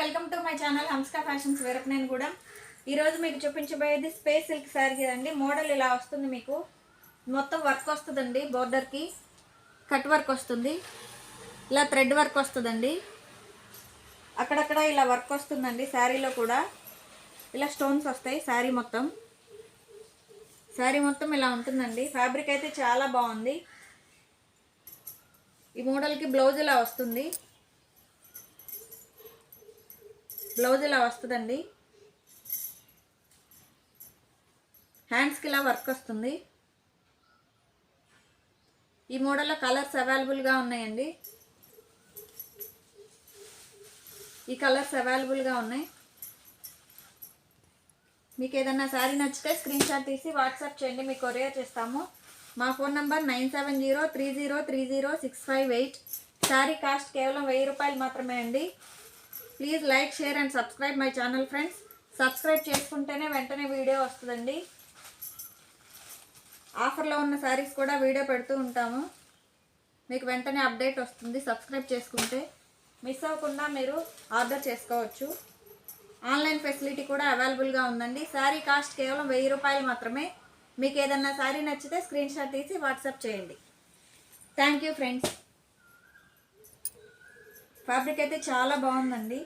Welcome to my channel హంస్కా fashions Veerapaneni కూడా ఈరోజు మీకు చూపించబోయేది స్పేస్ సిల్క్ శారీ కదండి. మోడల్ ఇలా వస్తుంది. మీకు మొత్తం వర్క్ వస్తుందండి. బోర్డర్కి కట్ వర్క్ వస్తుంది, ఇలా థ్రెడ్ వర్క్ వస్తుందండి. అక్కడక్కడ ఇలా వర్క్ వస్తుందండి. శారీలో కూడా ఇలా స్టోన్స్ వస్తాయి. శారీ మొత్తం ఇలా ఉంటుందండి. ఫ్యాబ్రిక్ అయితే చాలా బాగుంది. ఈ మోడల్కి బ్లౌజ్ ఇలా వస్తుంది. బ్లౌజ్ ఇలా వస్తుందండి. హ్యాండ్స్కి ఇలా వర్క్ వస్తుంది. ఈ మోడల్లో కలర్స్ అవైలబుల్గా ఉన్నాయండి. ఈ కలర్స్ అవైలబుల్గా ఉన్నాయి. మీకు ఏదన్నా శారీ నచ్చితే స్క్రీన్ షాట్ తీసి వాట్సాప్ చేయండి, మీకు కొరియర్ చేస్తాము. మా ఫోన్ నంబర్ 9703030658. శారీ కాస్ట్ కేవలం 1000 రూపాయలు మాత్రమే అండి. Please like, share and subscribe my channel friends. Subscribe చేసుకుంటేనే వెంటనే వీడియో వస్తుందండి. ఆఫర్లో ఉన్న శారీస్ కూడా వీడియో పెడుతూ ఉంటాము, మీకు వెంటనే అప్డేట్ వస్తుంది. సబ్స్క్రైబ్ చేసుకుంటే మిస్ అవ్వకుండా మీరు ఆర్డర్ చేసుకోవచ్చు. ఆన్లైన్ ఫెసిలిటీ కూడా అవైలబుల్గా ఉందండి. శారీ కాస్ట్ కేవలం 1000 రూపాయలు మాత్రమే. మీకు ఏదన్నా శారీ నచ్చితే స్క్రీన్ షాట్ తీసి వాట్సాప్ చేయండి. Thank you friends. ఫ్యాబ్రిక్ అయితే చాలా బాగుందండి.